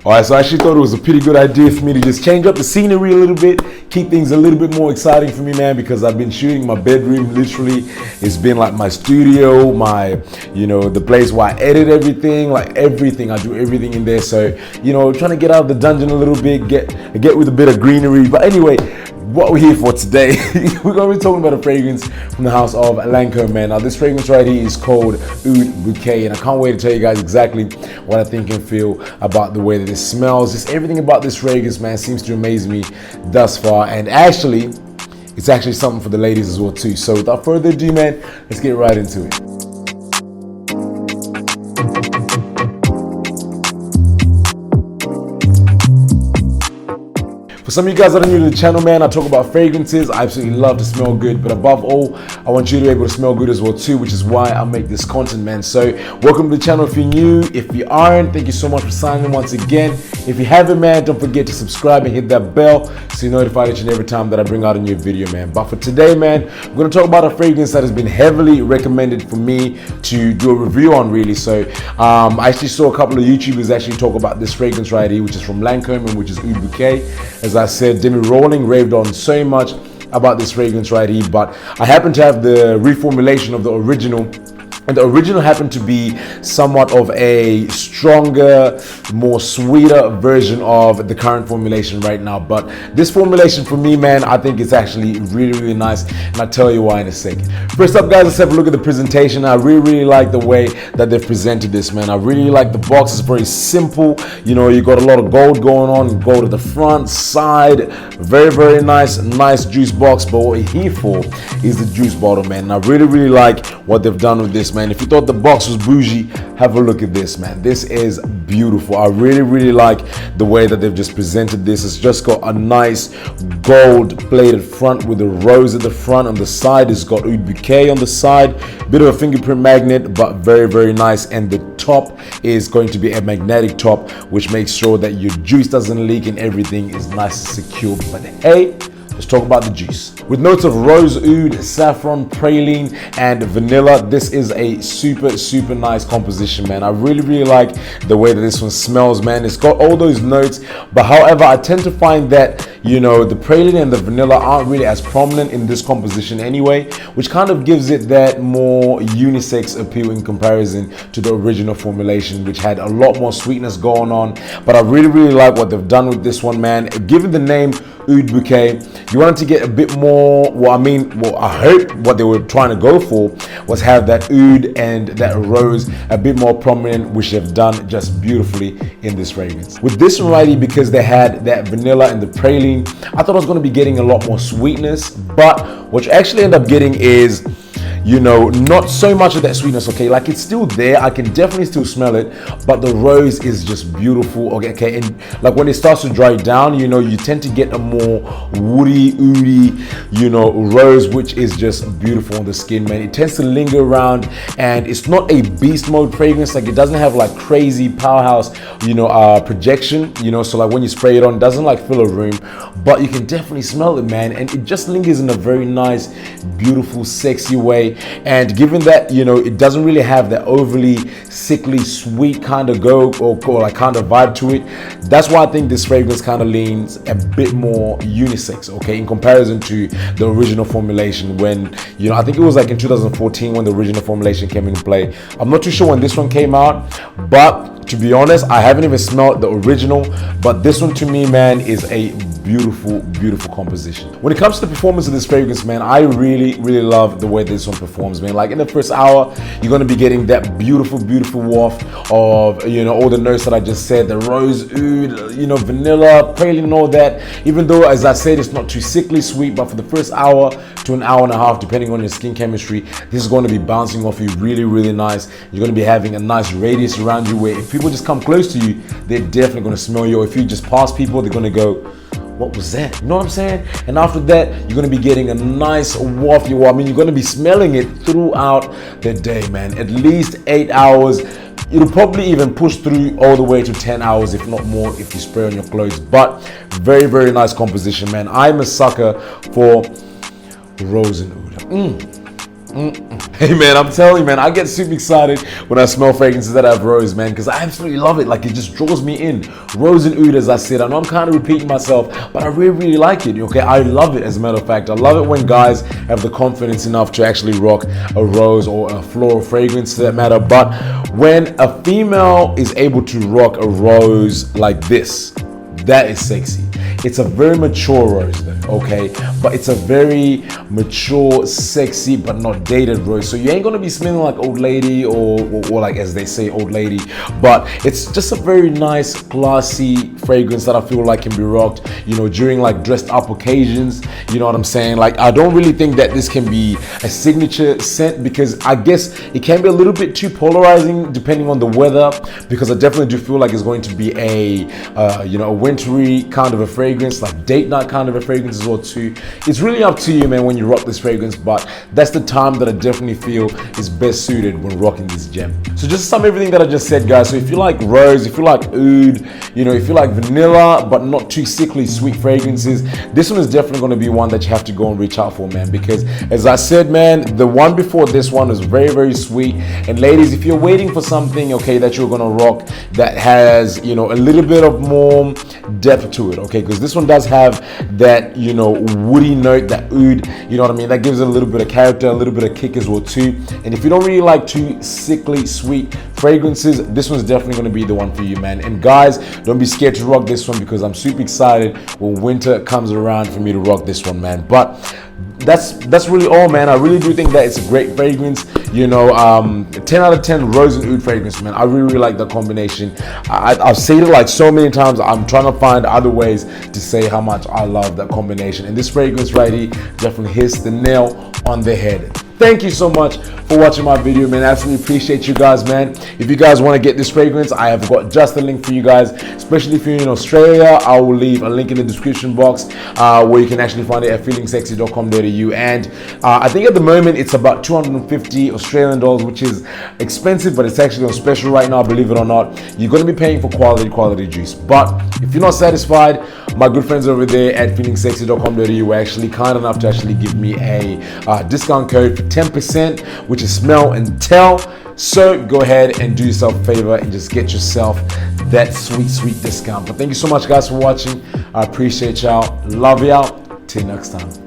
Alright, so I actually thought it was a pretty good idea for me to just change up the scenery a little bit, keep things a little bit more exciting for me, man, because I've been shooting my bedroom. Literally, it's been like my studio, the place where I edit everything, like everything. I do everything in there. So, trying to get out of the dungeon a little bit, get with a bit of greenery. But anyway, what we're here for today, we're going to be talking about a fragrance from the house of Lancome, man. Now, this fragrance right here is called Oud Bouquet, and I can't wait to tell you guys exactly what I think and feel about the way that it smells. Just everything about this fragrance, man, seems to amaze me thus far. And actually, it's actually something for the ladies as well, too. So without further ado, man, let's get right into it. For some of you guys that are new to the channel, man, I talk about fragrances. I absolutely love to smell good, but above all, I want you to be able to smell good as well too, which is why I make this content, man. So welcome to the channel if you're new. If you aren't, thank you so much for signing in once again. If you haven't, man, don't forget to subscribe and hit that bell so you're notified each and every time that I bring out a new video, man. But for today, man, we're going to talk about a fragrance that has been heavily recommended for me to do a review on, really. So I actually saw a couple of YouTubers actually talk about this fragrance right here, which is from Lancome and which is Oud Bouquet. As I said, Demi Rolling raved on so much about this fragrance right here, but I happen to have the reformulation of the original. And the original happened to be somewhat of a stronger, more sweeter version of the current formulation right now. But this formulation for me, man, I think it's actually really, really nice. And I'll tell you why in a second. First up, guys, let's have a look at the presentation. I really, really like the way that they've presented this, man. I really like the box. It's very simple. You got a lot of gold going on. Gold at the front, side. Very, very nice juice box. But what we're here for is the juice bottle, man. And I really, really like what they've done with this, man. If you thought the box was bougie, have a look at this, man. This is beautiful. I really, really like the way that they've just presented this. It's just got a nice gold plated front with a rose at the front. On the side, it's got Oud Bouquet on the side. Bit of a fingerprint magnet, but very, very nice. And the top is going to be a magnetic top, which makes sure that your juice doesn't leak and everything is nice and secure. But hey, let's talk about the juice. With notes of rose oud, saffron, praline, and vanilla, this is a super, super nice composition, man. I really, really like the way that this one smells, man. It's got all those notes, but however, I tend to find that, the praline and the vanilla aren't really as prominent in this composition anyway, which kind of gives it that more unisex appeal in comparison to the original formulation, which had a lot more sweetness going on. But I really, really like what they've done with this one, man. Given the name Oud Bouquet, you wanted to get a bit more, I hope what they were trying to go for was have that oud and that rose a bit more prominent, which they've done just beautifully in this fragrance. With this one right here, because they had that vanilla and the praline, I thought I was going to be getting a lot more sweetness, but what you actually end up getting is not so much of that sweetness, okay? Like, it's still there. I can definitely still smell it, but the rose is just beautiful, okay? And like when it starts to dry down, you tend to get a more woody, oudy, rose, which is just beautiful on the skin, man. It tends to linger around, and it's not a beast mode fragrance. Like, it doesn't have like crazy powerhouse, projection, so like when you spray it on, it doesn't like fill a room, but you can definitely smell it, man. And it just lingers in a very nice, beautiful, sexy way. And given that it doesn't really have that overly sickly sweet kind of go or like kind of vibe to it, that's why I think this fragrance kind of leans a bit more unisex, okay, in comparison to the original formulation. When I think it was like in 2014 when the original formulation came into play. I'm not too sure when this one came out, but to be honest, I haven't even smelled the original, but this one to me, man, is a beautiful, beautiful composition. When it comes to the performance of this fragrance, man, I really, really love the way this one performs, man. Like in the first hour, you're going to be getting that beautiful, beautiful waft of, all the notes that I just said, the rose, oud, vanilla, praline and all that. Even though, as I said, it's not too sickly sweet, but for the first hour to an hour and a half, depending on your skin chemistry, this is going to be bouncing off you really, really nice. You're going to be having a nice radius around you where if people just come close to you, they're definitely going to smell you. Or if you just pass people, they're going to go, what was that? You know what I'm saying? And after that, you're going to be getting a nice waft. You're going to be smelling it throughout the day, man. At least 8 hours. It'll probably even push through all the way to 10 hours, if not more, if you spray on your clothes. But very, very nice composition, man. I'm a sucker for rose and oud. Hey man, I'm telling you, man, I get super excited when I smell fragrances that have rose, man, because I absolutely love it. Like, it just draws me in. Rose and oud, as I said. I know I'm kind of repeating myself, but I really, really like it. Okay, I love it. As a matter of fact, I love it when guys have the confidence enough to actually rock a rose or a floral fragrance, for that matter. But when a female is able to rock a rose like this, that is sexy. It's a very mature rose though, okay? But it's a very mature, sexy, but not dated rose. So you ain't gonna be smelling like old lady or like, as they say, old lady. But it's just a very nice, classy fragrance that I feel like can be rocked, you know, during like dressed up occasions. You know what I'm saying? Like, I don't really think that this can be a signature scent, because I guess it can be a little bit too polarizing depending on the weather, because I definitely do feel like it's going to be a, you know, a wintry kind of a fragrance, like date night kind of a fragrance as well too. It's really up to you, man, when you rock this fragrance, but that's the time that I definitely feel is best suited when rocking this gem. So just to sum everything that I just said, guys, so if you like rose, if you like oud, you know, if you like vanilla but not too sickly sweet fragrances, this one is definitely going to be one that you have to go and reach out for, man, because as I said, man, the one before this one was very, very sweet. And ladies, if you're waiting for something, okay, that you're going to rock that has, you know, a little bit of more depth to it, okay, because this one does have that, you know, woody note, that oud, you know what I mean, that gives it a little bit of character, a little bit of kick as well too. And if you don't really like too sickly sweet fragrances, this one's definitely going to be the one for you, man. And guys, don't be scared to rock this one, because I'm super excited when winter comes around for me to rock this one, man. But that's really all, man. I really do think that it's a great fragrance, you know. 10 out of 10 rose and oud fragrance, man. I really, really like that combination. I've said it like so many times. I'm trying to find other ways to say how much I love that combination, and this fragrance right here definitely hits the nail on the head. Thank you so much for watching my video, man. I absolutely appreciate you guys, man. If you guys want to get this fragrance, I have got just a link for you guys, especially if you're in Australia. I will leave a link in the description box where you can actually find it at feelingsexy.com.au. And I think at the moment it's about 250 Australian dollars, which is expensive, but it's actually on special right now, believe it or not. You're going to be paying for quality juice. But if you're not satisfied, my good friends over there at feelingsexy.com.au were actually kind enough to actually give me a discount code for 10%, which is smell and tell. So go ahead and do yourself a favor and just get yourself that sweet discount. But thank you so much, guys, for watching. I appreciate y'all. Love y'all. Till next time.